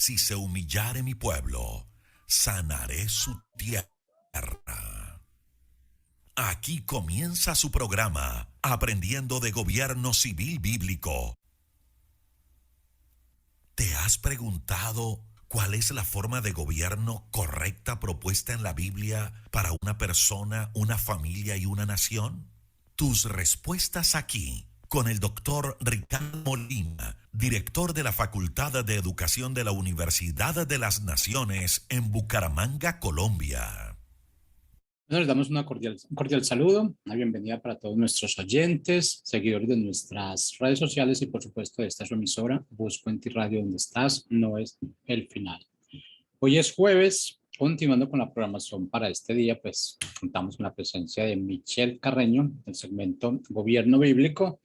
Si se humillare mi pueblo, sanaré su tierra. Aquí comienza su programa, Aprendiendo de Gobierno Civil Bíblico. ¿Te has preguntado cuál es la forma de gobierno correcta propuesta en la Biblia para una persona, una familia y una nación? Tus respuestas aquí, con el doctor Ricardo Molina, director de la Facultad de Educación de la Universidad de las Naciones en Bucaramanga, Colombia. Les damos un cordial saludo, una bienvenida para todos nuestros oyentes, seguidores de nuestras redes sociales y por supuesto de esta su emisora, Busco en ti Radio, donde estás, no es el final. Hoy es jueves, continuando con la programación para este día, pues contamos con la presencia de Michelle Carreño, del segmento Gobierno Bíblico,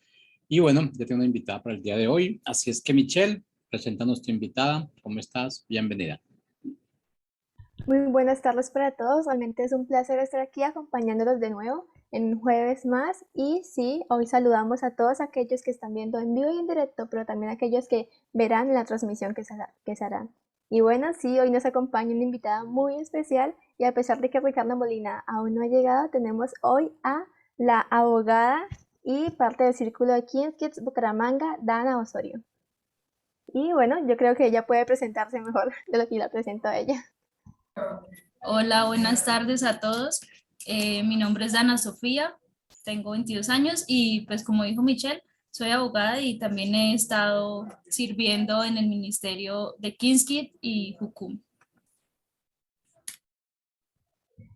y bueno, ya tengo una invitada para el día de hoy, así es que Michelle, preséntanos tu invitada, ¿cómo estás? Bienvenida. Muy buenas tardes para todos, realmente es un placer estar aquí acompañándolos de nuevo en un jueves más y sí, hoy saludamos a todos aquellos que están viendo en vivo y en directo, pero también a aquellos que verán la transmisión que se hará. Y bueno, sí, hoy nos acompaña una invitada muy especial y a pesar de que Ricardo Molina aún no ha llegado, tenemos hoy a la abogada y parte del círculo de King's Kids Bucaramanga, Dana Osorio. Y bueno, yo creo que ella puede presentarse mejor de lo que la presento a ella. Hola, buenas tardes a todos. Mi nombre es Dana Sofía, tengo 22 años y pues como dijo Michelle, soy abogada y también he estado sirviendo en el ministerio de King's Kids y Jucum.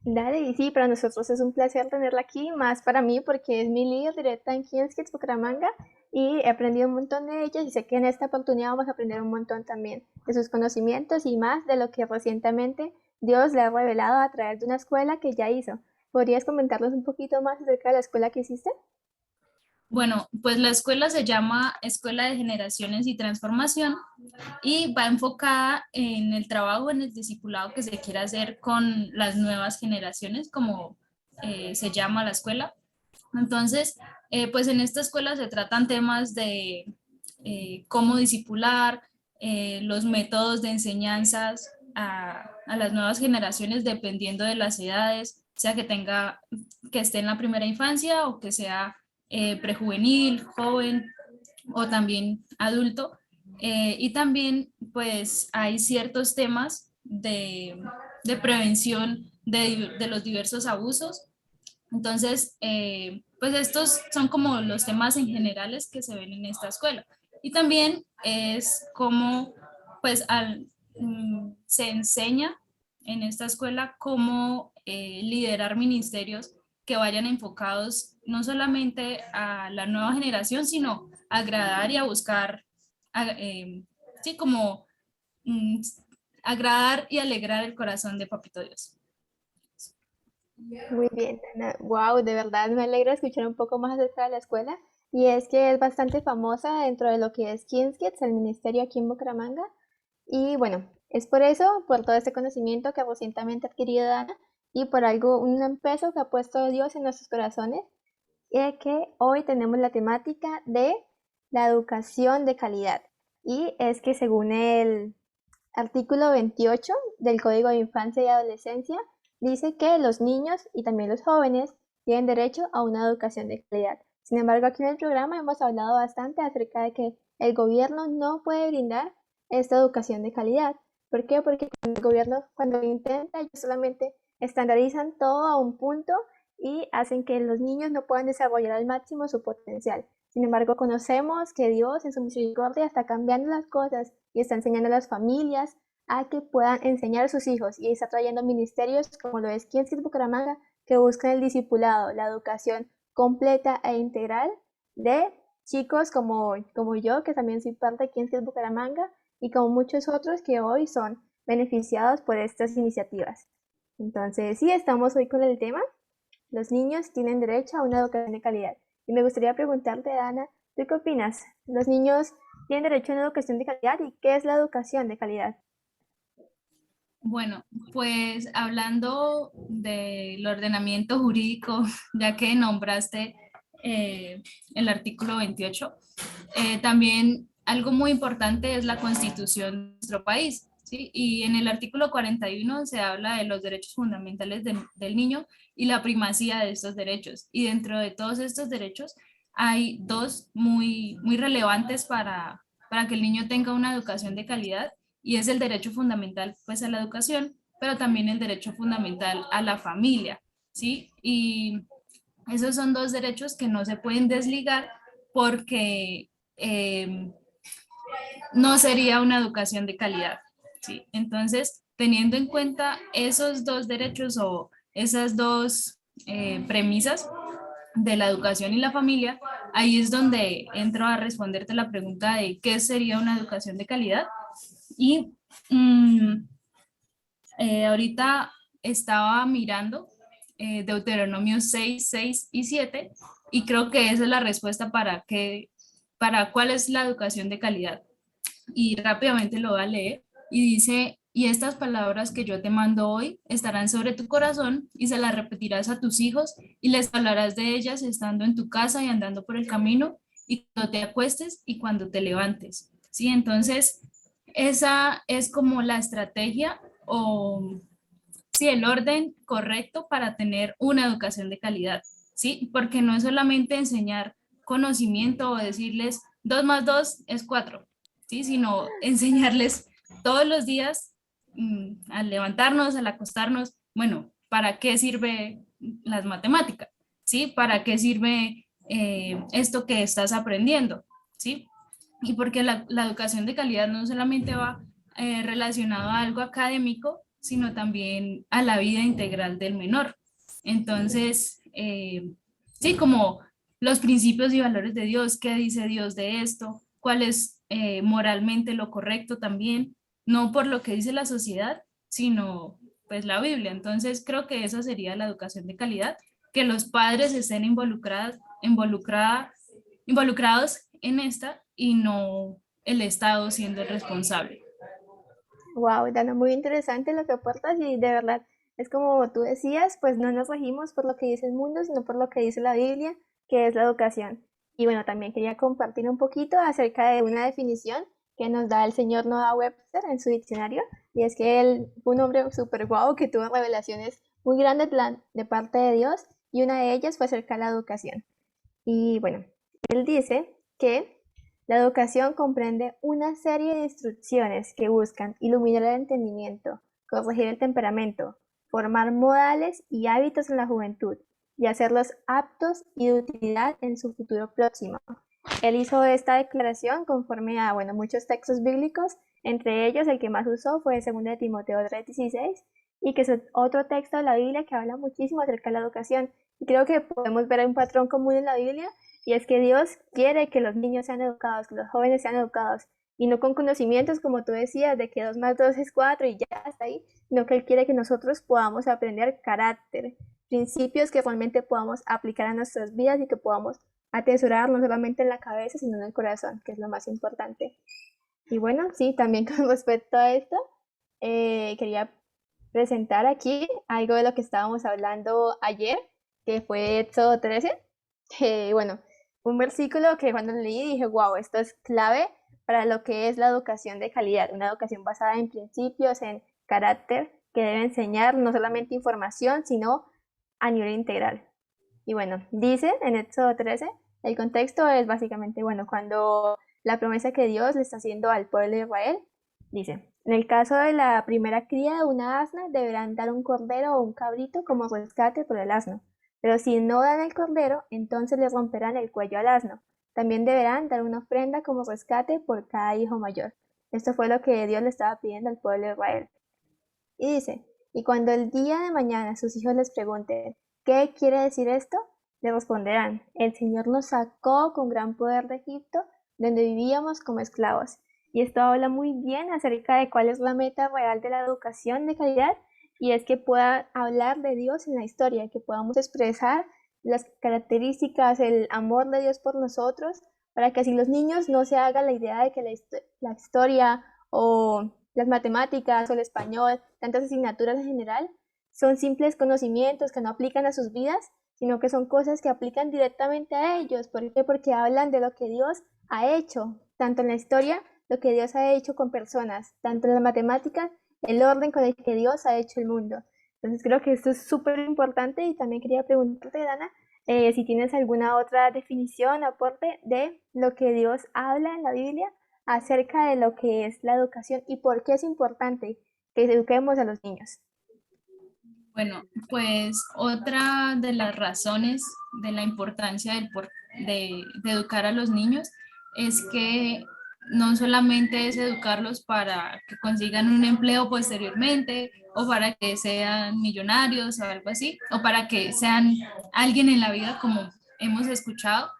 Dale, y sí, para nosotros es un placer tenerla aquí, más para mí porque es mi líder directa en King's Kids Bucaramanga y he aprendido un montón de ella y sé que en esta oportunidad vamos a aprender un montón también de sus conocimientos y más de lo que recientemente Dios le ha revelado a través de una escuela que ya hizo. ¿Podrías comentarnos un poquito más acerca de la escuela que hiciste? Bueno, pues la escuela se llama Escuela de Generaciones y Transformación y va enfocada en el trabajo, en el discipulado que se quiere hacer con las nuevas generaciones, como se llama la escuela. Entonces, pues en esta escuela se tratan temas de cómo discipular, los métodos de enseñanzas a las nuevas generaciones dependiendo de las edades, sea que esté en la primera infancia o que sea prejuvenil, joven o también adulto. Y también pues hay ciertos temas de prevención de los diversos abusos. Entonces, pues estos son como los temas en generales que se ven en esta escuela. Y también es como, pues, se enseña en esta escuela cómo liderar ministerios que vayan enfocados no solamente a la nueva generación, sino a agradar y a buscar, sí, como agradar y alegrar el corazón de Papito Dios. Muy bien, Ana. Wow, de verdad me alegra escuchar un poco más acerca de la escuela. Y es que es bastante famosa dentro de lo que es King's Kids, el ministerio aquí en Bucaramanga. Y bueno, es por eso, por todo este conocimiento que recientemente ha adquirido Dana y por algo, un peso que ha puesto Dios en nuestros corazones, y que hoy tenemos la temática de la educación de calidad. Y es que según el artículo 28 del Código de Infancia y Adolescencia, dice que los niños y también los jóvenes tienen derecho a una educación de calidad. Sin embargo, aquí en el programa hemos hablado bastante acerca de que el gobierno no puede brindar esta educación de calidad. ¿Por qué? Porque el gobierno cuando lo intenta, ellos solamente estandarizan todo a un punto y hacen que los niños no puedan desarrollar al máximo su potencial. Sin embargo, conocemos que Dios en su misericordia está cambiando las cosas y está enseñando a las familias a que puedan enseñar a sus hijos y está trayendo ministerios como lo es King's Kids Bucaramanga que buscan el discipulado, la educación completa e integral de chicos como yo, que también soy parte de King's Kids Bucaramanga y como muchos otros que hoy son beneficiados por estas iniciativas. Entonces, sí, estamos hoy con el tema. Los niños tienen derecho a una educación de calidad. Y me gustaría preguntarte, Dana, ¿tú qué opinas? ¿Los niños tienen derecho a una educación de calidad? ¿Y qué es la educación de calidad? Bueno, pues hablando del ordenamiento jurídico, ya que nombraste el artículo 28, también algo muy importante es la Constitución de nuestro país. ¿sí? Y en el artículo 41 se habla de los derechos fundamentales del niño y la primacía de estos derechos. Y dentro de todos estos derechos hay dos muy relevantes para que el niño tenga una educación de calidad, y es el derecho fundamental pues a la educación, pero también el derecho fundamental a la familia, ¿sí? Y esos son dos derechos que no se pueden desligar porque no sería una educación de calidad, ¿sí? Entonces, teniendo en cuenta esos dos derechos o esas dos premisas de la educación y la familia, ahí es donde entro a responderte la pregunta de qué sería una educación de calidad. Y mm, ahorita estaba mirando Deuteronomio 6, 6 y 7, y creo que esa es la respuesta para cuál es la educación de calidad. Y rápidamente lo voy a leer. Y dice: y estas palabras que yo te mando hoy estarán sobre tu corazón, y se las repetirás a tus hijos, y les hablarás de ellas estando en tu casa y andando por el camino, y cuando te acuestes y cuando te levantes. ¿Sí? Entonces, esa es como la estrategia o sí, el orden correcto para tener una educación de calidad, ¿sí? Porque no es solamente enseñar conocimiento o decirles 2 más 2 es 4, ¿sí? Sino enseñarles todos los días, al levantarnos, al acostarnos, bueno, ¿para qué sirve las matemáticas? ¿Sí? ¿Para qué sirve esto que estás aprendiendo? ¿Sí? Y porque la educación de calidad no solamente va relacionado a algo académico, sino también a la vida integral del menor. Entonces, sí, como los principios y valores de Dios, qué dice Dios de esto, cuál es moralmente lo correcto también, no por lo que dice la sociedad, sino pues la Biblia. Entonces, creo que esa sería la educación de calidad, que los padres estén involucrados en esta y no el Estado siendo el responsable. Wow, Dana, muy interesante lo que aportas y de verdad es como tú decías, pues no nos regimos por lo que dice el mundo, sino por lo que dice la Biblia, que es la educación. Y bueno, también quería compartir un poquito acerca de una definición que nos da el señor Noah Webster en su diccionario, y es que él fue un hombre súper guau que tuvo revelaciones muy grandes de parte de Dios, y una de ellas fue acerca de la educación. Y bueno, él dice que la educación comprende una serie de instrucciones que buscan iluminar el entendimiento, corregir el temperamento, formar modales y hábitos en la juventud y hacerlos aptos y de utilidad en su futuro próximo. Él hizo esta declaración conforme a muchos textos bíblicos, entre ellos el que más usó fue 2 de Timoteo 3:16, y que es otro texto de la Biblia que habla muchísimo acerca de la educación. Y creo que podemos ver un patrón común en la Biblia, y es que Dios quiere que los niños sean educados, que los jóvenes sean educados, y no con conocimientos, como tú decías, de que 2 más 2 es 4 y ya está ahí, sino que Él quiere que nosotros podamos aprender carácter, principios que realmente podamos aplicar a nuestras vidas y que podamos atesorar no solamente en la cabeza, sino en el corazón, que es lo más importante. Y bueno, sí, también con respecto a esto, quería presentar aquí algo de lo que estábamos hablando ayer, que fue Éxodo 13. Bueno, un versículo que cuando lo leí dije, wow, esto es clave para lo que es la educación de calidad, una educación basada en principios, en carácter, que debe enseñar no solamente información, sino a nivel integral. Y bueno, dice en Éxodo 13, el contexto es básicamente, cuando la promesa que Dios le está haciendo al pueblo de Israel, dice: en el caso de la primera cría de una asna, deberán dar un cordero o un cabrito como rescate por el asno. Pero si no dan el cordero, entonces le romperán el cuello al asno. También deberán dar una ofrenda como rescate por cada hijo mayor. Esto fue lo que Dios le estaba pidiendo al pueblo de Israel. Y dice: y cuando el día de mañana sus hijos les pregunten, ¿qué quiere decir esto?, le responderán: el Señor nos sacó con gran poder de Egipto, donde vivíamos como esclavos. Y esto habla muy bien acerca de cuál es la meta real de la educación de calidad, y es que pueda hablar de Dios en la historia, que podamos expresar las características, el amor de Dios por nosotros, para que así los niños no se hagan la idea de que la historia o las matemáticas o el español, tantas asignaturas en general, son simples conocimientos que no aplican a sus vidas, sino que son cosas que aplican directamente a ellos. ¿Por qué? Porque hablan de lo que Dios ha hecho, tanto en la historia lo que Dios ha hecho con personas, tanto en la matemática, el orden con el que Dios ha hecho el mundo. Entonces creo que esto es súper importante y también quería preguntarte, Dana, si tienes alguna otra definición, aporte de lo que Dios habla en la Biblia acerca de lo que es la educación y por qué es importante que eduquemos a los niños. Bueno, pues otra de las razones de la importancia de educar a los niños es que no solamente es educarlos para que consigan un empleo posteriormente o para que sean millonarios o algo así, o para que sean alguien en la vida como hemos escuchado,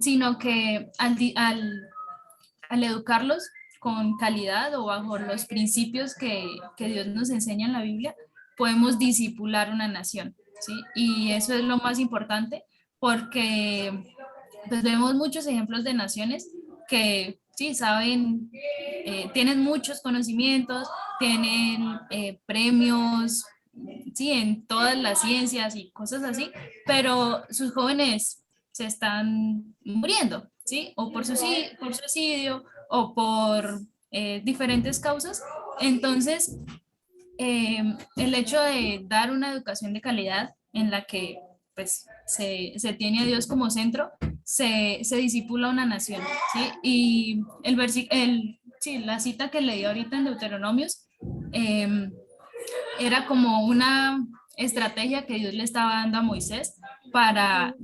sino que al educarlos con calidad o bajo los principios que Dios nos enseña en la Biblia, podemos disipular una nación, ¿sí? Y eso es lo más importante porque pues vemos muchos ejemplos de naciones que sí saben, tienen muchos conocimientos, tienen premios, sí, en todas las ciencias y cosas así, pero sus jóvenes se están muriendo, ¿sí? O por suicidio o por diferentes causas. Entonces, el hecho de dar una educación de calidad en la que pues, se tiene a Dios como centro, se disipula una nación, ¿sí? Y sí, la cita que leí ahorita en Deuteronomios era como una estrategia que Dios le estaba dando a Moisés para,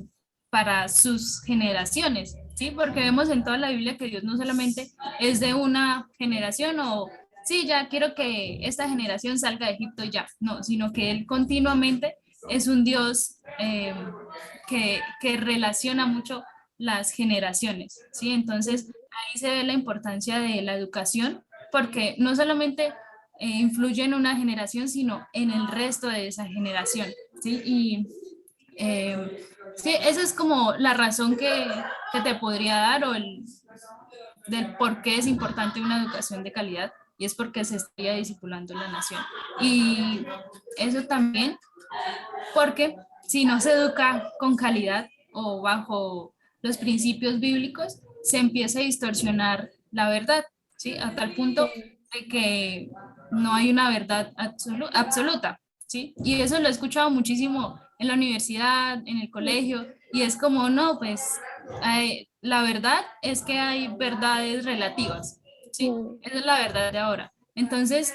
para sus generaciones, ¿sí? Porque vemos en toda la Biblia que Dios no solamente es de una generación o sí, ya quiero que esta generación salga de Egipto ya, no, sino que Él continuamente es un Dios que relaciona mucho las generaciones, ¿sí? Entonces ahí se ve la importancia de la educación, porque no solamente influye en una generación, sino en el resto de esa generación, ¿sí? Y sí, esa es como la razón que te podría dar o del por qué es importante una educación de calidad y es porque se estaría discipulando la nación. Y eso también porque si no se educa con calidad o bajo los principios bíblicos, se empieza a distorsionar la verdad, ¿sí? A tal punto de que no hay una verdad absoluta, ¿sí? Y eso lo he escuchado muchísimo en la universidad, en el colegio, y es como, no, pues la verdad es que hay verdades relativas, ¿sí? Esa es la verdad de ahora. Entonces,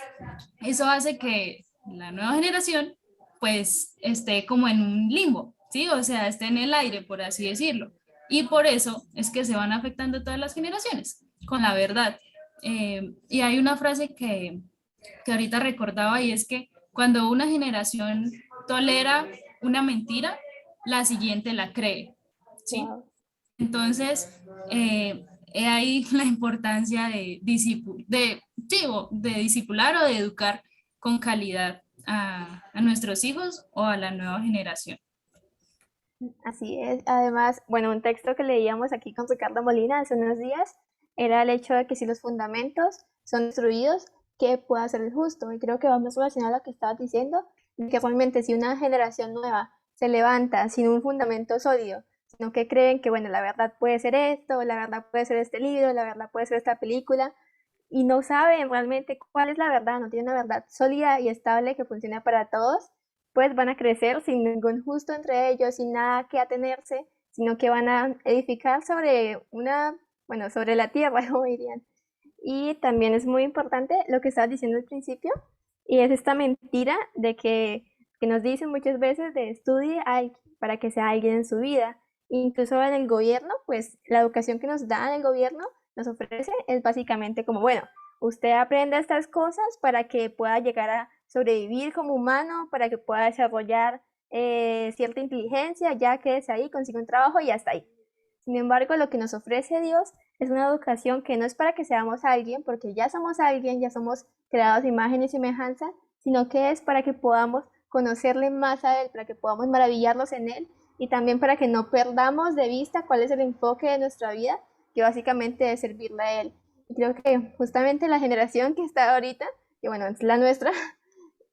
eso hace que la nueva generación pues esté como en un limbo, ¿sí? O sea, esté en el aire, por así decirlo. Y por eso es que se van afectando todas las generaciones, con la verdad. Y hay una frase que ahorita recordaba y es que cuando una generación tolera una mentira, la siguiente la cree, ¿sí? Wow. Entonces, he ahí la importancia de discipular o de educar con calidad a nuestros hijos o a la nueva generación. Así es. Además, bueno, un texto que leíamos aquí con Ricardo Molina hace unos días era el hecho de que si los fundamentos son destruidos, ¿qué puede hacer el justo? Y creo que vamos relacionado a lo que estabas diciendo, de que realmente si una generación nueva se levanta sin un fundamento sólido, sino que creen que, bueno, la verdad puede ser esto, la verdad puede ser este libro, la verdad puede ser esta película, y no saben realmente cuál es la verdad, no tienen una verdad sólida y estable que funcione para todos, pues van a crecer sin ningún justo entre ellos, sin nada que atenerse, sino que van a edificar sobre bueno, sobre la tierra, como dirían. Y también es muy importante lo que estabas diciendo al principio, y es esta mentira de que nos dicen muchas veces de estudie para que sea alguien en su vida. Incluso en el gobierno, pues la educación que nos da el gobierno nos ofrece es básicamente como, bueno, usted aprenda estas cosas para que pueda llegar a sobrevivir como humano, para que pueda desarrollar cierta inteligencia, ya que es ahí, consigue un trabajo y hasta ahí. Sin embargo, lo que nos ofrece Dios es una educación que no es para que seamos alguien, porque ya somos alguien, ya somos creados de imagen y semejanza, sino que es para que podamos conocerle más a Él, para que podamos maravillarnos en Él y también para que no perdamos de vista cuál es el enfoque de nuestra vida, que básicamente es servirle a Él. Y creo que justamente la generación que está ahorita, que bueno, es la nuestra,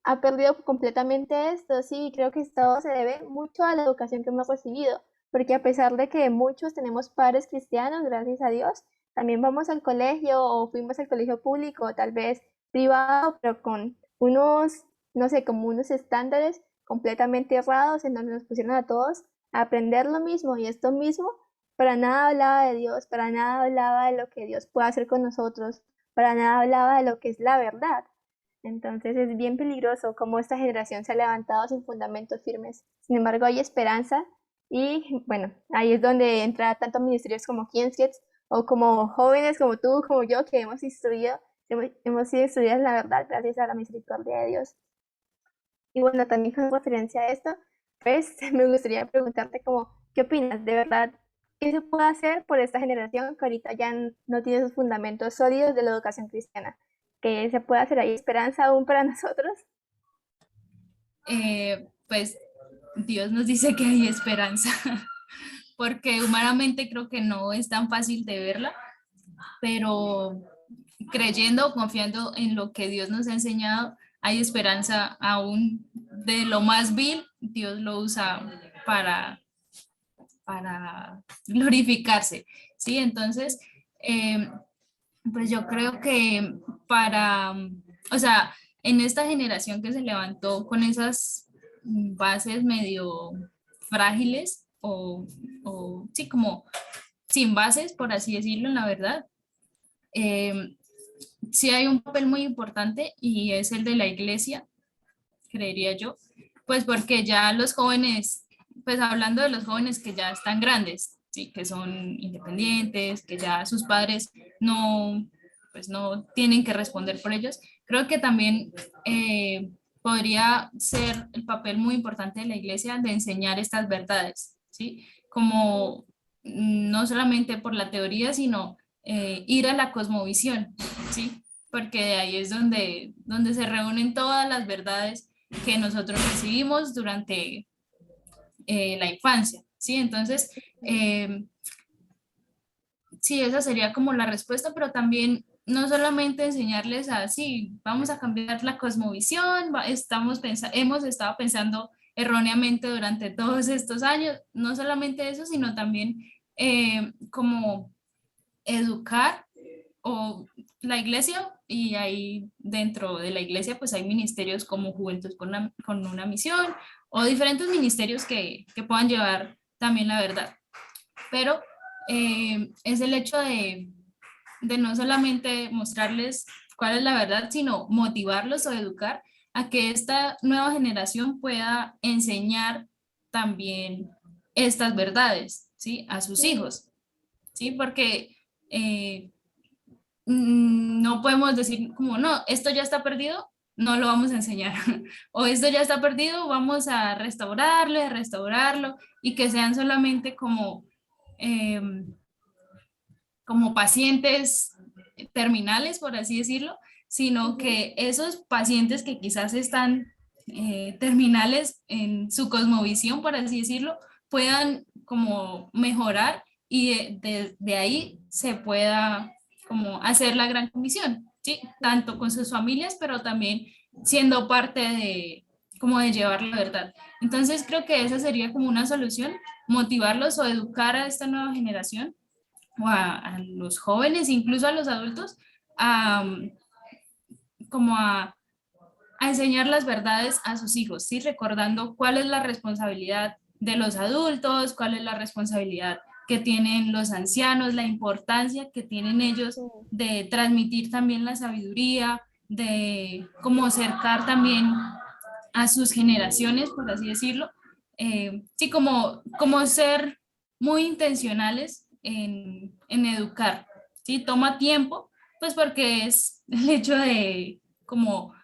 ha perdido completamente esto, sí, creo que esto se debe mucho a la educación que hemos recibido, porque a pesar de que muchos tenemos padres cristianos, gracias a Dios, también vamos al colegio o fuimos al colegio público, tal vez privado, pero con unos, no sé, como unos estándares completamente errados en donde nos pusieron a todos a aprender lo mismo y esto mismo, para nada hablaba de Dios, para nada hablaba de lo que Dios puede hacer con nosotros, para nada hablaba de lo que es la verdad. Entonces es bien peligroso cómo esta generación se ha levantado sin fundamentos firmes. Sin embargo, hay esperanza y bueno, ahí es donde entra tanto ministerios como Kids o como jóvenes como tú, como yo, que hemos sido instruidas en la verdad gracias a la misericordia de Dios. Y bueno, también con referencia a esto, pues me gustaría preguntarte como, ¿qué opinas? ¿De verdad qué se puede hacer por esta generación que ahorita ya no tiene esos fundamentos sólidos de la educación cristiana? ¿Qué se puede hacer? ¿Hay esperanza aún para nosotros? Pues Dios nos dice que hay esperanza, porque humanamente creo que no es tan fácil de verla, pero creyendo, confiando en lo que Dios nos ha enseñado, hay esperanza aún de lo más vil, Dios lo usa para, para glorificarse, ¿sí? Entonces, eh, pues yo creo que para, o sea, en esta generación que se levantó con esas bases medio frágiles o sí, como sin bases, por así decirlo, en la verdad, eh, sí hay un papel muy importante y es el de la iglesia, creería yo, pues porque ya los jóvenes, pues hablando de los jóvenes que ya están grandes, sí, que son independientes, que ya sus padres no, pues no tienen que responder por ellos, creo que también podría ser el papel muy importante de la iglesia de enseñar estas verdades, ¿sí? Como no solamente por la teoría, sino ir a la cosmovisión, ¿sí? Porque de ahí es donde se reúnen todas las verdades que nosotros recibimos durante la infancia, ¿sí? Entonces, sí, esa sería como la respuesta, pero también no solamente enseñarles a, sí, vamos a cambiar la cosmovisión, hemos estado pensando erróneamente durante todos estos años, no solamente eso, sino también como educar o la iglesia, y ahí dentro de la iglesia pues hay ministerios como Juventud con una misión o diferentes ministerios que puedan llevar también la verdad. Pero es el hecho de no solamente mostrarles cuál es la verdad, sino motivarlos o educar a que esta nueva generación pueda enseñar también estas verdades, ¿sí? A sus hijos, ¿sí? Porque no podemos decir como, no, esto ya está perdido, no lo vamos a enseñar. O esto ya está perdido, vamos a restaurarlo y que sean solamente eh, como pacientes terminales, por así decirlo, sino que esos pacientes que quizás están terminales en su cosmovisión, por así decirlo, puedan como mejorar y de ahí se pueda como hacer la gran comisión, ¿sí? Tanto con sus familias, pero también siendo parte de como de llevar la verdad. Entonces creo que esa sería como una solución, motivarlos o educar a esta nueva generación o a los jóvenes, incluso a los adultos, a, como a enseñar las verdades a sus hijos, ¿sí? Recordando cuál es la responsabilidad de los adultos, cuál es la responsabilidad que tienen los ancianos, la importancia que tienen ellos de transmitir también la sabiduría, de cómo acercar también a sus generaciones, por así decirlo. Sí, como ser muy intencionales en educar, ¿sí? Toma tiempo, pues porque es el hecho de como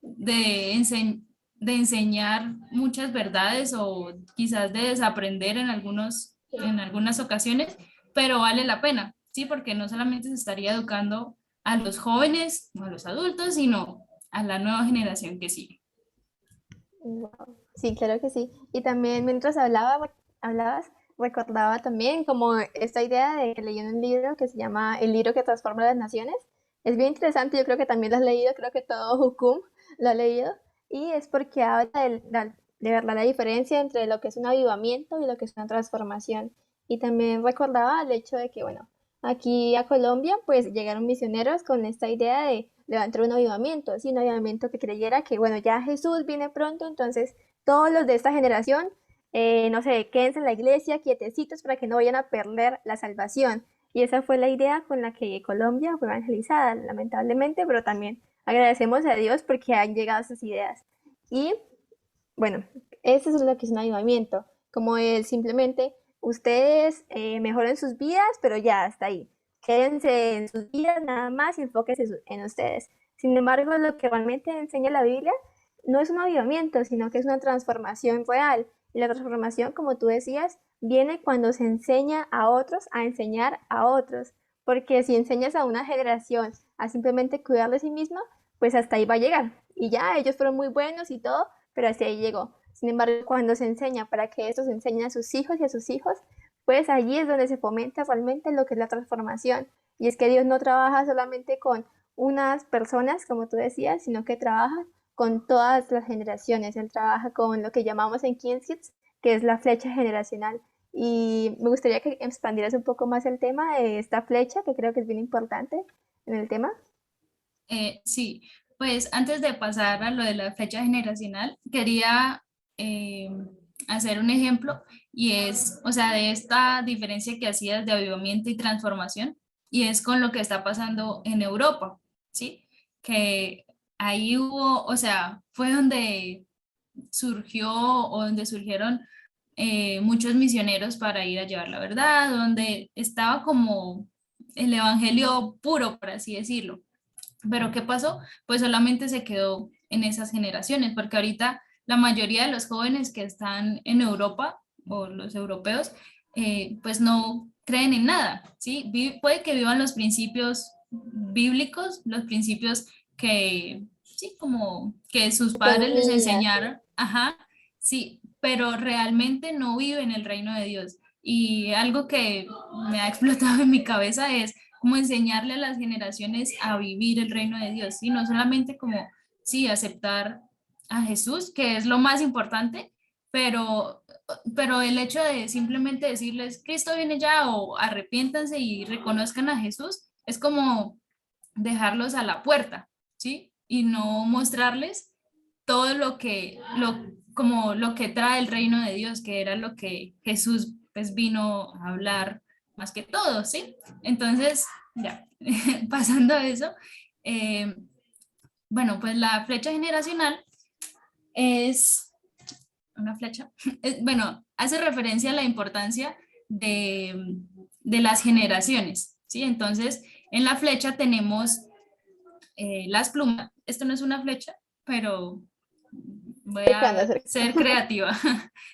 de enseñar muchas verdades o quizás de desaprender en algunas ocasiones, pero vale la pena, ¿sí? Porque no solamente se estaría educando a los jóvenes o a los adultos, sino a la nueva generación que sigue. Wow. Sí, claro que sí. Y también mientras hablabas, recordaba también como esta idea de que leí en un libro que se llama El libro que transforma las naciones. Es bien interesante, yo creo que también lo has leído, creo que todo Hukum lo ha leído. Y es porque habla de verdad la diferencia entre lo que es un avivamiento y lo que es una transformación. Y también recordaba el hecho de que, bueno, aquí a Colombia, pues llegaron misioneros con esta idea de levantar un avivamiento, ¿sí? Un avivamiento que creyera que, bueno, ya Jesús viene pronto, entonces todos los de esta generación, no sé, quédense en la iglesia quietecitos para que no vayan a perder la salvación. Y esa fue la idea con la que Colombia fue evangelizada, lamentablemente, pero también agradecemos a Dios porque han llegado esas ideas. Y bueno, eso es lo que es un avivamiento, como el simplemente ustedes mejoren sus vidas, pero ya hasta ahí. Quédense en sus vidas nada más y enfóquense en ustedes. Sin embargo, lo que realmente enseña la Biblia no es un avivamiento, sino que es una transformación real. Y la transformación, como tú decías, viene cuando se enseña a otros a enseñar a otros. Porque si enseñas a una generación a simplemente cuidar de sí misma, pues hasta ahí va a llegar. Y ya, ellos fueron muy buenos y todo, pero hasta ahí llegó. Sin embargo, cuando se enseña para que estos enseñen a sus hijos y a sus hijos, pues allí es donde se fomenta realmente lo que es la transformación. Y es que Dios no trabaja solamente con unas personas, como tú decías, sino que trabaja con todas las generaciones. Él trabaja con lo que llamamos en King's Kids, que es la flecha generacional. Y me gustaría que expandieras un poco más el tema de esta flecha, que creo que es bien importante en el tema. Sí, pues antes de pasar a lo de la fecha generacional, quería eh, hacer un ejemplo y es, o sea, de esta diferencia que hacías de avivamiento y transformación, y es con lo que está pasando en Europa, ¿sí? Que ahí hubo, o sea, fue donde surgió o donde surgieron muchos misioneros para ir a llevar la verdad, donde estaba como el evangelio puro, por así decirlo. Pero ¿qué pasó? Pues solamente se quedó en esas generaciones, porque ahorita la mayoría de los jóvenes que están en Europa o los europeos, pues no creen en nada, ¿sí? Puede que vivan los principios bíblicos, los principios que, sí, como que sus padres les Economía, enseñaron, ajá, sí, pero realmente no viven el reino de Dios. Y algo que me ha explotado en mi cabeza es como enseñarle a las generaciones a vivir el reino de Dios, y no solamente como, sí, aceptar a Jesús, que es lo más importante, pero, pero el hecho de simplemente decirles, Cristo viene ya, o arrepiéntanse y reconozcan a Jesús, es como dejarlos a la puerta, ¿sí? Y no mostrarles todo como lo que trae el reino de Dios, que era lo que Jesús pues vino a hablar más que todo, ¿sí? Entonces, ya, pasando a eso, eh, bueno, pues la flecha generacional es una flecha, bueno, hace referencia a la importancia de las generaciones, ¿sí? Entonces, en la flecha tenemos las plumas. Esto no es una flecha, pero voy cercano, a cercano. ser creativa,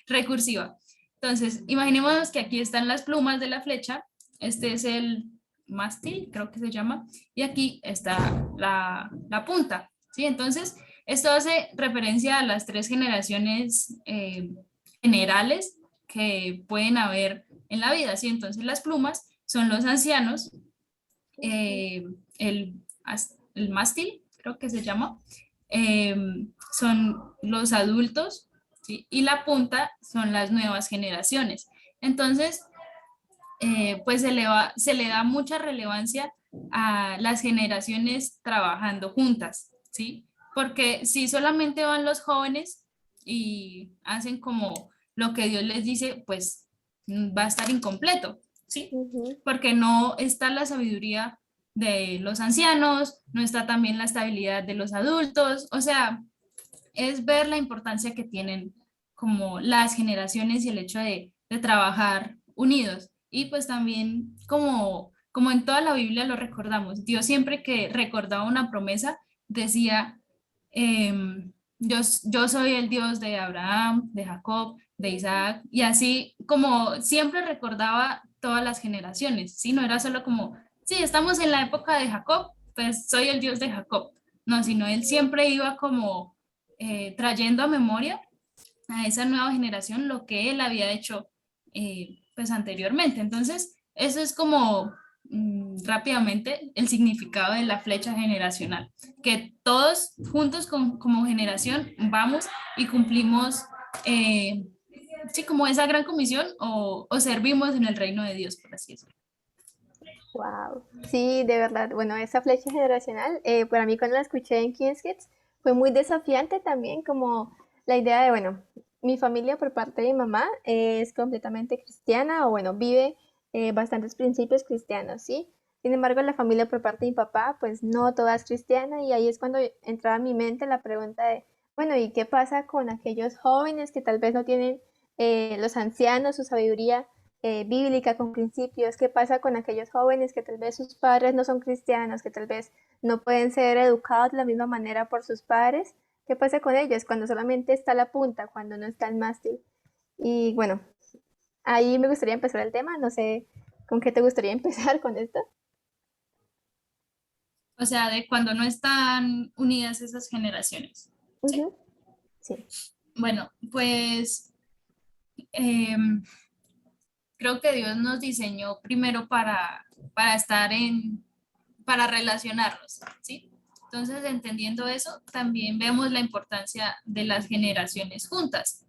recursiva. Entonces, imaginemos que aquí están las plumas de la flecha. Este es el mástil, creo que se llama, y aquí está la punta, ¿sí? Entonces, esto hace referencia a las tres generaciones generales que pueden haber en la vida, ¿sí? Entonces, las plumas son los ancianos, eh, el, el mástil, creo que se llama, eh, son los adultos, ¿sí? Y la punta son las nuevas generaciones. Entonces, pues se le da mucha relevancia a las generaciones trabajando juntas, ¿sí? Porque si solamente van los jóvenes y hacen como lo que Dios les dice, pues va a estar incompleto, ¿sí? Ujú. Porque no está la sabiduría de los ancianos, no está también la estabilidad de los adultos, o sea, es ver la importancia que tienen como las generaciones y el hecho de trabajar unidos. Y pues también como en toda la Biblia lo recordamos, Dios siempre que recordaba una promesa decía, yo soy el Dios de Abraham, de Jacob, de Isaac, y así como siempre recordaba todas las generaciones, ¿sí? No era solo como, sí, estamos en la época de Jacob, pues soy el Dios de Jacob, no, sino él siempre iba como trayendo a memoria a esa nueva generación lo que él había hecho pues anteriormente. Entonces, eso es como rápidamente el significado de la flecha generacional, que todos juntos como generación vamos y cumplimos, sí, como esa gran comisión o servimos en el reino de Dios, por así decirlo. Wow, sí, de verdad. Bueno, esa flecha generacional, para mí cuando la escuché en Kings Kids, fue muy desafiante también, como la idea de, bueno, mi familia por parte de mi mamá es completamente cristiana, o bueno, vive bastantes principios cristianos, ¿sí? Sin embargo, la familia por parte de mi papá, pues no toda es cristiana, y ahí es cuando entraba a mi mente la pregunta de, bueno, ¿y qué pasa con aquellos jóvenes que tal vez no tienen los ancianos, su sabiduría bíblica, con principios? ¿Qué pasa con aquellos jóvenes que tal vez sus padres no son cristianos, que tal vez no pueden ser educados de la misma manera por sus padres? ¿Qué pasa con ellos cuando solamente está la punta, cuando no está el mástil? Y bueno, ahí me gustaría empezar el tema, no sé con qué te gustaría empezar con esto. O sea, de cuando no están unidas esas generaciones, ¿sí? Ujú, sí. Bueno, pues em, creo que Dios nos diseñó primero para estar para relacionarnos, ¿sí? Entonces, entendiendo eso, también vemos la importancia de las generaciones juntas.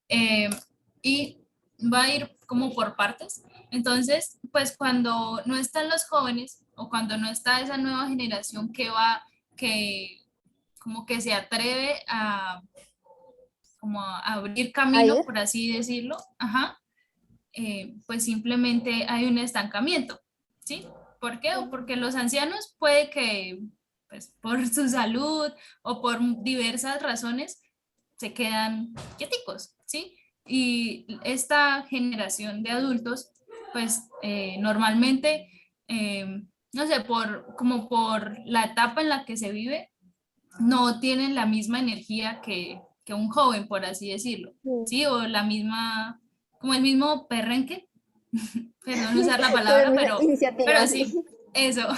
Eh, y va a ir como por partes. Entonces, pues cuando no están los jóvenes o cuando no está esa nueva generación que como que se atreve a como a abrir A camino, ir. por así decirlo, ajá, pues simplemente hay un estancamiento, ¿sí? ¿Por qué? O porque los ancianos puede que, pues por su salud o por diversas razones, se quedan quieticos, ¿sí? Y esta generación de adultos, pues normalmente, no sé, como por la etapa en la que se vive, no tienen la misma energía que un joven, por así decirlo, Sí. ¿sí? O la misma, como el mismo perrenque, perdón usar la Con la palabra, misma pero iniciativa, sí, sí. eso,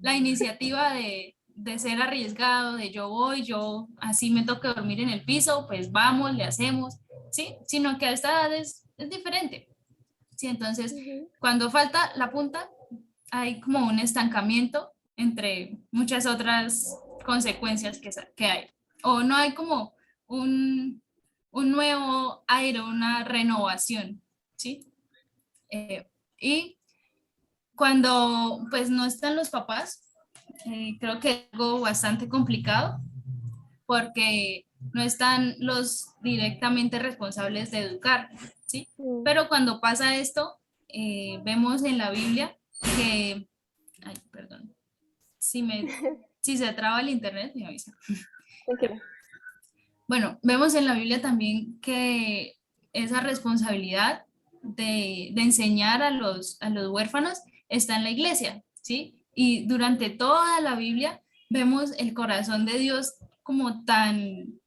la iniciativa de ser arriesgado, de yo así me toca dormir en el piso, pues vamos, le hacemos, ¿sí? Sino que a esta edad es diferente, ¿sí? Entonces, Ujú. cuando falta la punta, hay como un estancamiento entre muchas otras consecuencias que hay. O no hay como un nuevo aire, una renovación, ¿sí? Eh, y cuando pues no están los papás, creo que es algo bastante complicado porque no están los directamente responsables de educar, ¿sí? Mm, Pero cuando pasa esto, vemos en la Biblia que, ay, perdón, si se traba el internet, me avisa. tranquila. Bueno, vemos en la Biblia también que esa responsabilidad de enseñar a los huérfanos está en la iglesia, ¿sí? Y durante toda la Biblia vemos el corazón de Dios como tan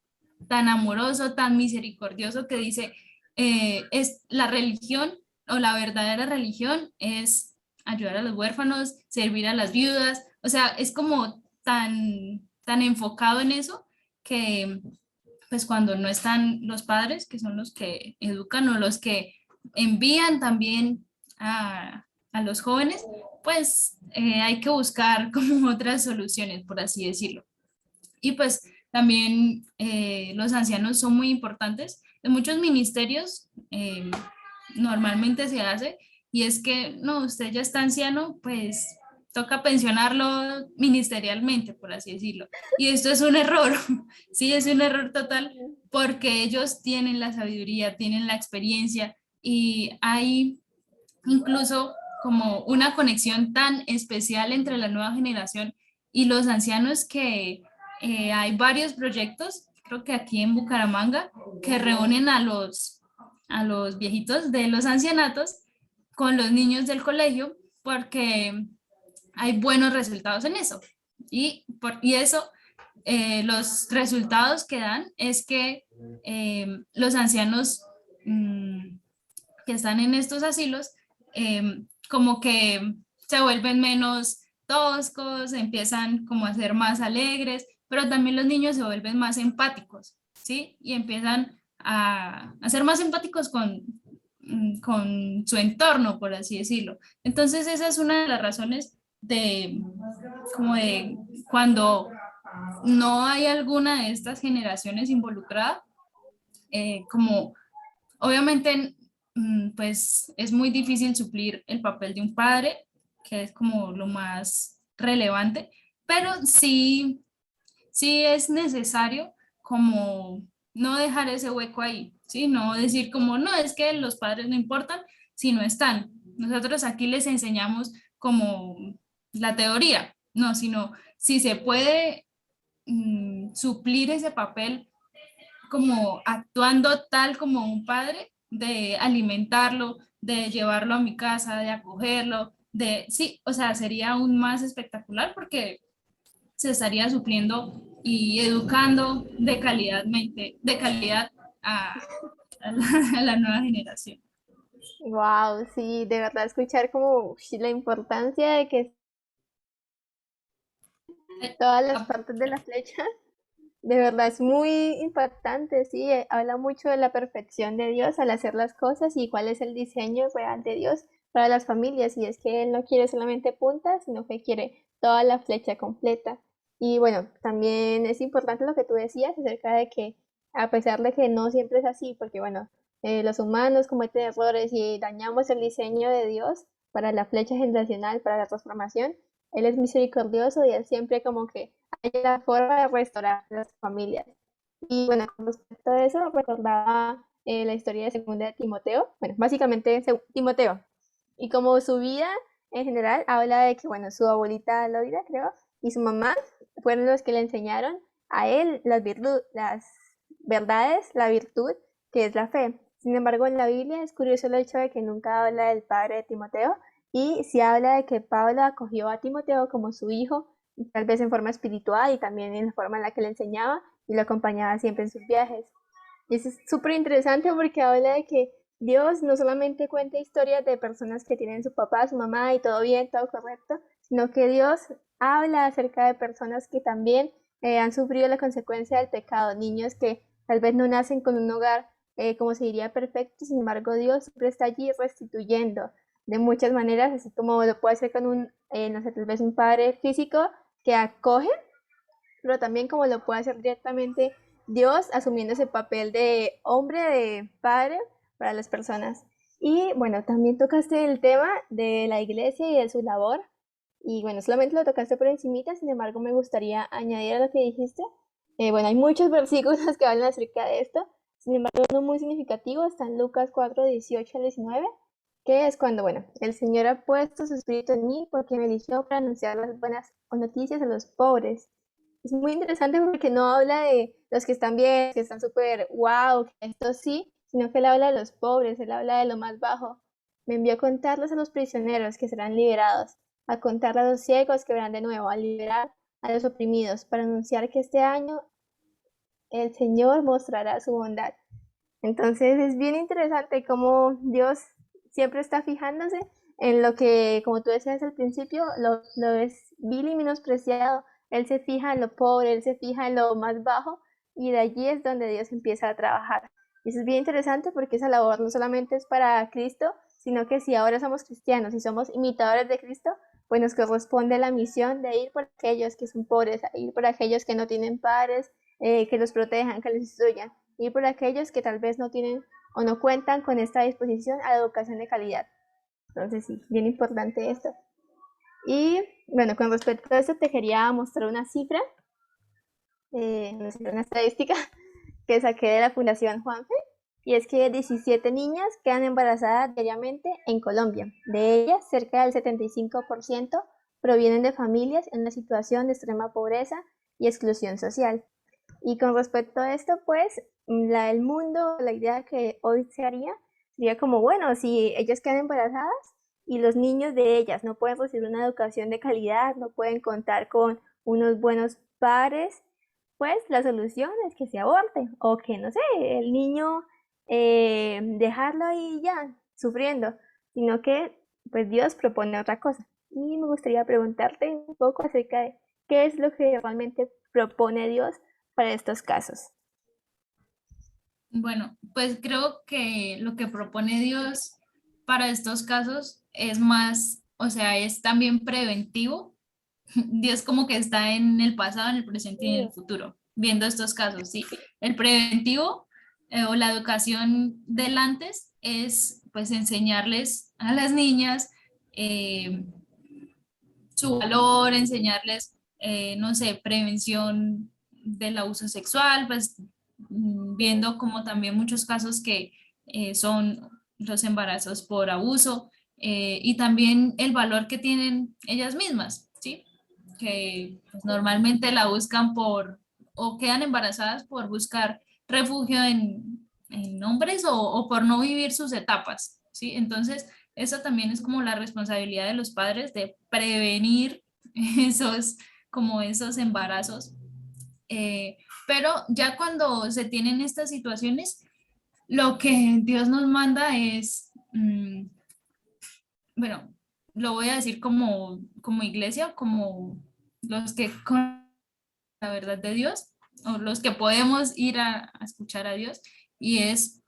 amoroso, tan misericordioso que dice, es la religión o la verdadera religión es ayudar a los huérfanos, servir a las viudas, o sea, es como tan enfocado en eso que pues cuando no están los padres, que son los que educan o los que envían también a los jóvenes, pues hay que buscar como otras soluciones, por así decirlo. Y pues también los ancianos son muy importantes. En muchos ministerios normalmente se hace y es que, no, usted ya está anciano, pues toca pensionarlo ministerialmente, por así decirlo. Y esto es un error, sí, es un error total porque ellos tienen la sabiduría, tienen la experiencia y hay incluso como una conexión tan especial entre la nueva generación y los ancianos que hay varios proyectos, creo que aquí en Bucaramanga, que reúnen a los viejitos de los ancianatos con los niños del colegio porque hay buenos resultados en eso. Y eso, los resultados que dan es que los ancianos que están en estos asilos, como que se vuelven menos toscos, empiezan como a ser más alegres, pero también los niños se vuelven más empáticos, ¿sí? Y empiezan a ser más empáticos con su entorno, por así decirlo. Entonces, esa es una de las razones como de cuando no hay alguna de estas generaciones involucrada, como obviamente, pues es muy difícil suplir el papel de un padre, que es como lo más relevante, pero sí es necesario como no dejar ese hueco ahí, ¿sí? No decir como, no, es que los padres no importan si no están. Nosotros aquí les enseñamos como la teoría, no, sino si se puede suplir ese papel como actuando tal como un padre, de alimentarlo, de llevarlo a mi casa, de acogerlo, de, sí, o sea, sería aún más espectacular porque se estaría supliendo y educando de calidad a la nueva generación. Wow, sí, de verdad escuchar como la importancia de que todas las partes de la flecha, de verdad es muy impactante, sí, habla mucho de la perfección de Dios al hacer las cosas y cuál es el diseño real de Dios para las familias, y es que Él no quiere solamente puntas, sino que quiere toda la flecha completa. Y bueno, también es importante lo que tú decías acerca de que a pesar de que no siempre es así, porque bueno, los humanos cometen errores y dañamos el diseño de Dios para la flecha generacional, para la transformación, Él es misericordioso y Él siempre como que hay la forma de restaurar las familias. Y bueno, con respecto a eso, recordaba la historia de Segunda de Timoteo, bueno, básicamente Timoteo, y como su vida en general habla de que, bueno, su abuelita Loida, creo, y su mamá fueron los que le enseñaron a él las verdades, la virtud, que es la fe. Sin embargo, en la Biblia es curioso el hecho de que nunca habla del padre de Timoteo, y sí habla de que Pablo acogió a Timoteo como su hijo, tal vez en forma espiritual y también en la forma en la que le enseñaba y lo acompañaba siempre en sus viajes. Y eso es súper interesante porque habla de que Dios no solamente cuenta historias de personas que tienen su papá, su mamá y todo bien, todo correcto, sino que Dios habla acerca de personas que también han sufrido la consecuencia del pecado, niños que tal vez no nacen con un hogar, como se diría, perfecto, sin embargo Dios siempre está allí restituyendo de muchas maneras, así como lo puede hacer con un, no sé, tal vez un padre físico que acoge, pero también como lo puede hacer directamente Dios asumiendo ese papel de hombre, de padre para las personas. Y bueno, también tocaste el tema de la iglesia y de su labor. Y bueno, solamente lo tocaste por encimita, sin embargo me gustaría añadir a lo que dijiste. Bueno, hay muchos versículos que hablan acerca de esto, sin embargo uno muy significativo está en Lucas 4, 18 al 19, que es cuando, bueno, el Señor ha puesto su espíritu en mí porque me eligió para anunciar las buenas noticias a los pobres. Es muy interesante porque no habla de los que están bien, que están súper wow, que esto sí, sino que él habla de los pobres, él habla de lo más bajo. Me envió a contarles a los prisioneros que serán liberados, a contar a los ciegos que verán de nuevo, a liberar a los oprimidos, para anunciar que este año el Señor mostrará su bondad. Entonces es bien interesante cómo Dios siempre está fijándose en lo que, como tú decías al principio, lo es vil y menospreciado. Él se fija en lo pobre, él se fija en lo más bajo, y de allí es donde Dios empieza a trabajar. Y eso es bien interesante porque esa labor no solamente es para Cristo, sino que si ahora somos cristianos y somos imitadores de Cristo, pues nos corresponde la misión de ir por aquellos que son pobres, ir por aquellos que no tienen padres, que los protejan, que los instruyan, ir por aquellos que tal vez no tienen o no cuentan con esta disposición a la educación de calidad. Entonces sí, bien importante esto. Y bueno, con respecto a esto te quería mostrar una cifra, no sé, una estadística que saqué de la Fundación Juanfe, y es que 17 niñas quedan embarazadas diariamente en Colombia. De ellas, cerca del 75% provienen de familias en una situación de extrema pobreza y exclusión social. Y con respecto a esto, pues, el mundo, la idea que hoy se haría, sería como, bueno, si ellas quedan embarazadas y los niños de ellas no pueden recibir una educación de calidad, no pueden contar con unos buenos padres, pues la solución es que se aborte o que, no sé, el niño dejarlo ahí ya, sufriendo, sino que pues Dios propone otra cosa. Y me gustaría preguntarte un poco acerca de qué es lo que realmente propone Dios para estos casos. Bueno, pues creo que lo que propone Dios para estos casos es más, o sea, es también preventivo. Dios como que está en el pasado, en el presente y en el futuro, viendo estos casos, ¿sí? El preventivo o la educación del antes es pues enseñarles a las niñas su valor, enseñarles, no sé, prevención del abuso sexual, pues viendo como también muchos casos que son los embarazos por abuso, y también el valor que tienen ellas mismas, ¿sí? Que pues, normalmente la buscan o quedan embarazadas por buscar refugio en hombres o por no vivir sus etapas, ¿sí? Entonces, eso también es como la responsabilidad de los padres de prevenir esos embarazos. Pero ya cuando se tienen estas situaciones, lo que Dios nos manda es, bueno, lo voy a decir como iglesia, como los que con la verdad de Dios, o los que podemos ir a escuchar a Dios, y es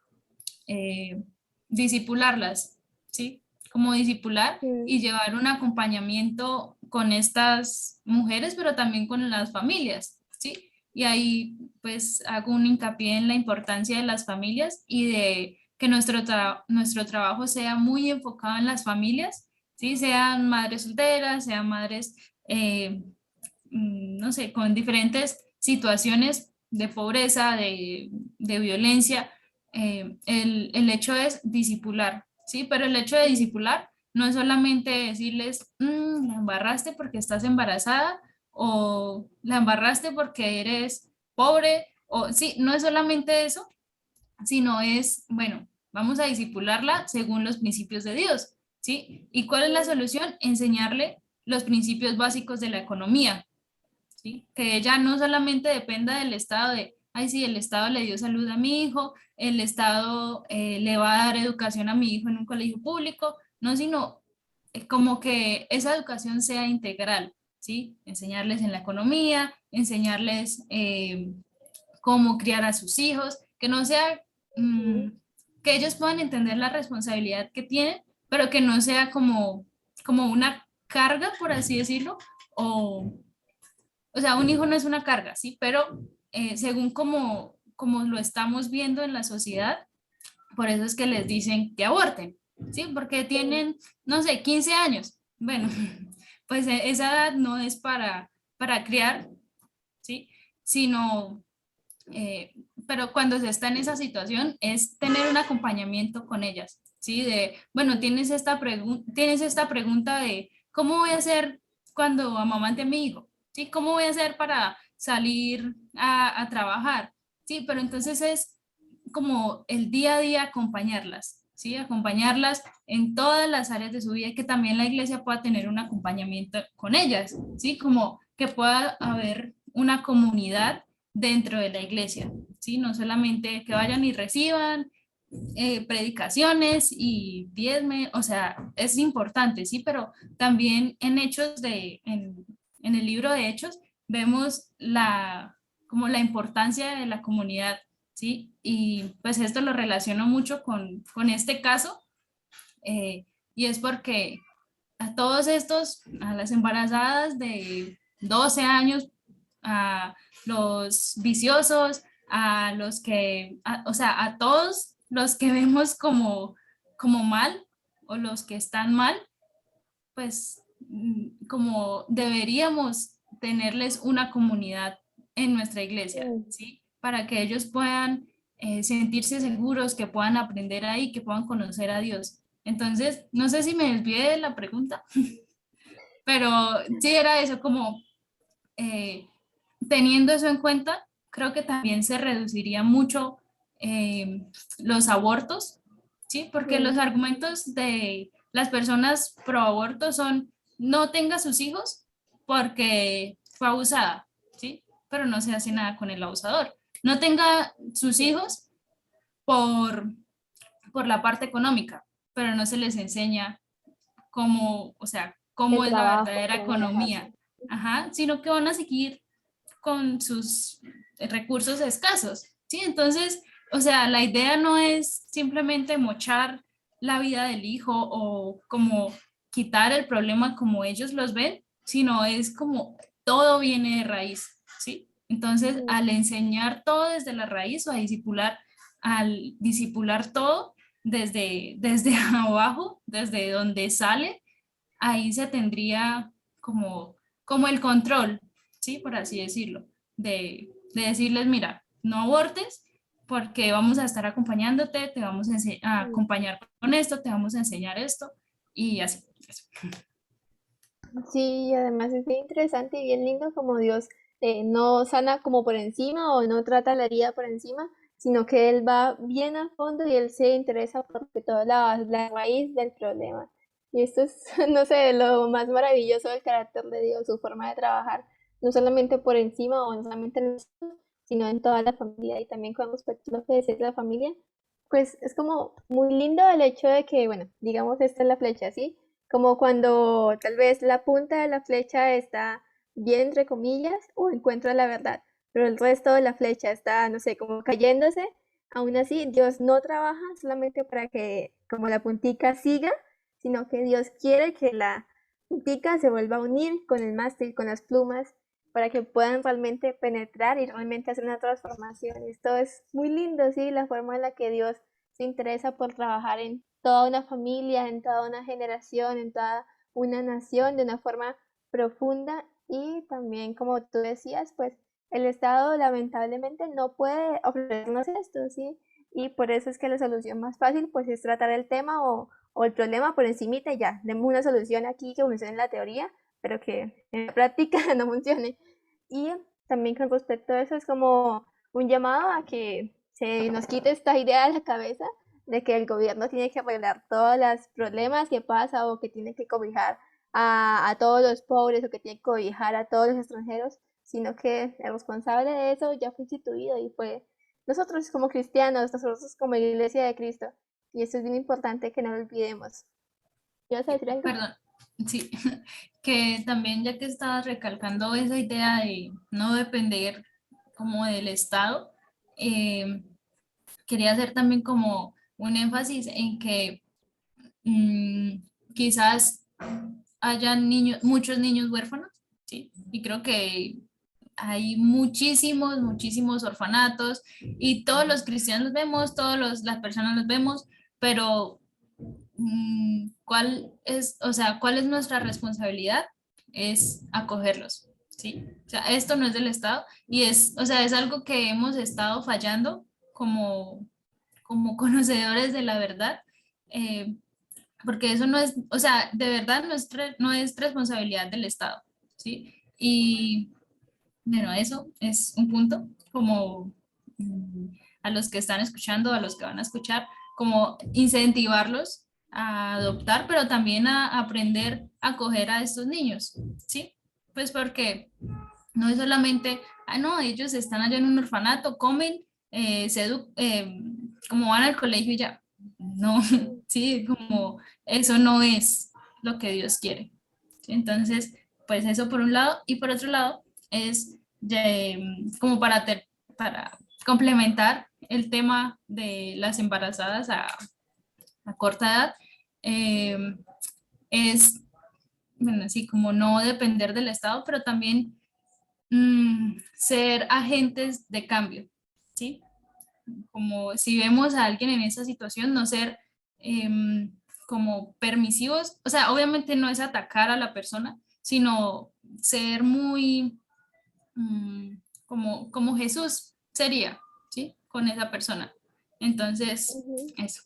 disipularlas, ¿sí? Como disipular Sí. y llevar un acompañamiento con estas mujeres, pero también con las familias, ¿sí? Y ahí pues hago un hincapié en la importancia de las familias y de que nuestro trabajo sea muy enfocado en las familias, ¿sí? Sean madres solteras, sean madres, no sé, con diferentes situaciones de pobreza, de violencia. El hecho es disipular, ¿sí? Pero el hecho de disipular no es solamente decirles, la embarraste porque estás embarazada o la embarraste porque eres pobre, o sí, no es solamente eso, sino es, bueno, vamos a disipularla según los principios de Dios, ¿sí? ¿Y cuál es la solución? Enseñarle los principios básicos de la economía, ¿sí? Que ella no solamente dependa del Estado de, ay, sí, el Estado le dio salud a mi hijo, el Estado le va a dar educación a mi hijo en un colegio público, no, sino como que esa educación sea integral, ¿sí? Enseñarles en la economía, enseñarles cómo criar a sus hijos, que no sea, mm, que ellos puedan entender la responsabilidad que tienen, pero que no sea como una carga, por así decirlo, o sea, un hijo no es una carga, ¿sí? Pero según como lo estamos viendo en la sociedad, por eso es que les dicen que aborten, ¿sí? Porque tienen, no sé, 15 años. Bueno, pues esa edad no es para criar, ¿sí? Sino, eh, pero cuando se está en esa situación es tener un acompañamiento con ellas, ¿sí? De, bueno, tienes esta pregunta de, ¿cómo voy a hacer cuando amamante a mi hijo? ¿Sí? ¿Cómo voy a hacer para salir a trabajar? Sí, pero entonces es como el día a día acompañarlas, ¿sí? Acompañarlas en todas las áreas de su vida y que también la iglesia pueda tener un acompañamiento con ellas, ¿sí? Como que pueda haber una comunidad dentro de la iglesia, ¿sí? No solamente que vayan y reciban predicaciones y diezme, o sea, es importante, ¿sí? Pero también en el libro de Hechos vemos como la importancia de la comunidad, ¿sí? Y pues esto lo relaciono mucho con este caso, y es porque a las embarazadas de 12 años, a los viciosos, a los que, o sea, a todos los que vemos como mal o los que están mal, pues como deberíamos tenerles una comunidad en nuestra iglesia, ¿sí? Para que ellos puedan sentirse seguros, que puedan aprender ahí, que puedan conocer a Dios. Entonces, no sé si me desvié de la pregunta, pero sí era eso, como eh, teniendo eso en cuenta, creo que también se reduciría mucho los abortos, ¿sí? Porque los Sí. argumentos de las personas pro aborto son no tenga sus hijos porque fue abusada, ¿sí? Pero no se hace nada con el abusador. No tenga sus hijos por, por la parte económica, pero no se les enseña cómo, o sea, cómo El es la trabajo verdadera que deben dejar. economía, ajá, sino que van a seguir con sus recursos escasos, ¿sí? Entonces, o sea, la idea no es simplemente mochar la vida del hijo o como quitar el problema como ellos los ven, sino es como todo viene de raíz, ¿sí? Entonces, Sí. al enseñar todo desde la raíz o al disipular todo desde abajo, desde donde sale, ahí se tendría como el control, ¿sí? Por así decirlo, de decirles, mira, no abortes porque vamos a estar acompañándote, te vamos a acompañar con esto, te vamos a enseñar esto y así. Eso. Sí, y además es bien interesante y bien lindo como Dios no sana como por encima o no trata la herida por encima, sino que Él va bien a fondo y Él se interesa por toda la raíz del problema. Y esto es, no sé, lo más maravilloso del carácter de Dios, su forma de trabajar, no solamente por encima o no solamente en nosotros, sino en toda la familia. Y también con respecto a lo que decís de la familia, pues es como muy lindo el hecho de que, bueno, digamos, esta es la flecha, ¿sí? Como cuando tal vez la punta de la flecha está bien entre comillas o encuentra la verdad, pero el resto de la flecha está, no sé, como cayéndose. Aún así, Dios no trabaja solamente para que como la puntica siga, sino que Dios quiere que la puntica se vuelva a unir con el mástil, con las plumas, para que puedan realmente penetrar y realmente hacer una transformación. Esto es muy lindo, sí, la forma en la que Dios se interesa por trabajar en toda una familia, en toda una generación, en toda una nación de una forma profunda y también, como tú decías, pues el Estado lamentablemente no puede ofrecernos esto, ¿sí? Y por eso es que la solución más fácil pues es tratar el tema o el problema por encimita y ya, demos una solución aquí que funcione en la teoría, pero que en la práctica no funcione. Y también con respecto a eso es como un llamado a que se nos quite esta idea de la cabeza de que el gobierno tiene que arreglar todos los problemas que pasa o que tiene que cobijar a todos los pobres o que tiene que cobijar a todos los extranjeros, sino que el responsable de eso ya fue instituido y fue nosotros como cristianos, nosotros como Iglesia de Cristo. Y eso es bien importante que no lo olvidemos. ¿Quieres decir algo? Perdón, sí, que también ya que estabas recalcando esa idea de no depender como del Estado, eh, quería hacer también como un énfasis en que mm, quizás hayan niños, muchos niños huérfanos, ¿sí? Y creo que hay muchísimos orfanatos y todos los cristianos los vemos, las personas los vemos, pero ¿cuál es, o sea, cuál es nuestra responsabilidad? Es acogerlos, ¿sí? O sea, esto no es del Estado y es, o sea, es algo que hemos estado fallando como, como conocedores de la verdad, eh, porque eso no es, o sea, de verdad no es responsabilidad del Estado, ¿sí? Y bueno, eso es un punto como a los que están escuchando, a los que van a escuchar, como incentivarlos a adoptar, pero también a aprender a acoger a estos niños, ¿sí? Pues porque no es solamente, ah, no, ellos están allá en un orfanato, comen, como van al colegio y ya. No, sí, como eso no es lo que Dios quiere. ¿Sí? Entonces, pues eso por un lado, y por otro lado es como para complementar el tema de las embarazadas a corta edad, eh, es, bueno, así como no depender del Estado, pero también ser agentes de cambio, ¿sí? Como si vemos a alguien en esa situación, no ser como permisivos, o sea, obviamente no es atacar a la persona, sino ser muy como Jesús sería, ¿sí? Con esa persona. Entonces, Ujú. eso.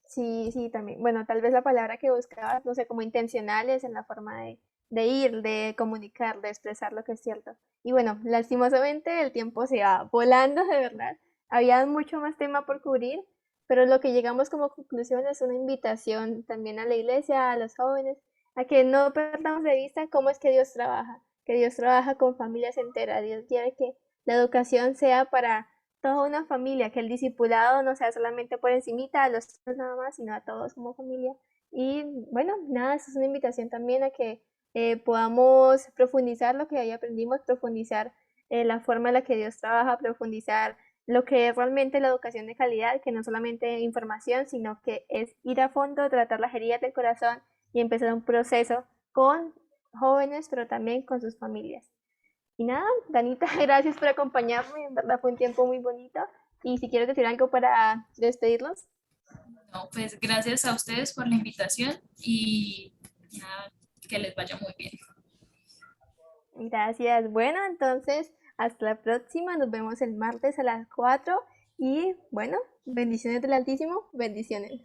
Sí, sí, también. Bueno, tal vez la palabra que buscabas, no sé, como intencionales en la forma de ir, de comunicar, de expresar lo que es cierto. Y bueno, lastimosamente el tiempo se va volando, de verdad. Había mucho más tema por cubrir, pero lo que llegamos como conclusión es una invitación también a la iglesia, a los jóvenes, a que no perdamos de vista cómo es que Dios trabaja con familias enteras. Dios quiere que la educación sea para toda una familia, que el discipulado no sea solamente por encimita a los hijos nada más, sino a todos como familia. Y bueno, nada, eso es una invitación también a que podamos profundizar lo que ahí aprendimos, profundizar la forma en la que Dios trabaja, profundizar lo que es realmente la educación de calidad, que no solamente información, sino que es ir a fondo, tratar las heridas del corazón y empezar un proceso con jóvenes, pero también con sus familias. Y nada, Danita, gracias por acompañarme, en verdad fue un tiempo muy bonito. Y si quieres decir algo para despedirnos. No, pues gracias a ustedes por la invitación y nada, que les vaya muy bien. Gracias. Bueno, entonces, hasta la próxima. Nos vemos el martes a las 4. Y bueno, bendiciones del Altísimo. Bendiciones.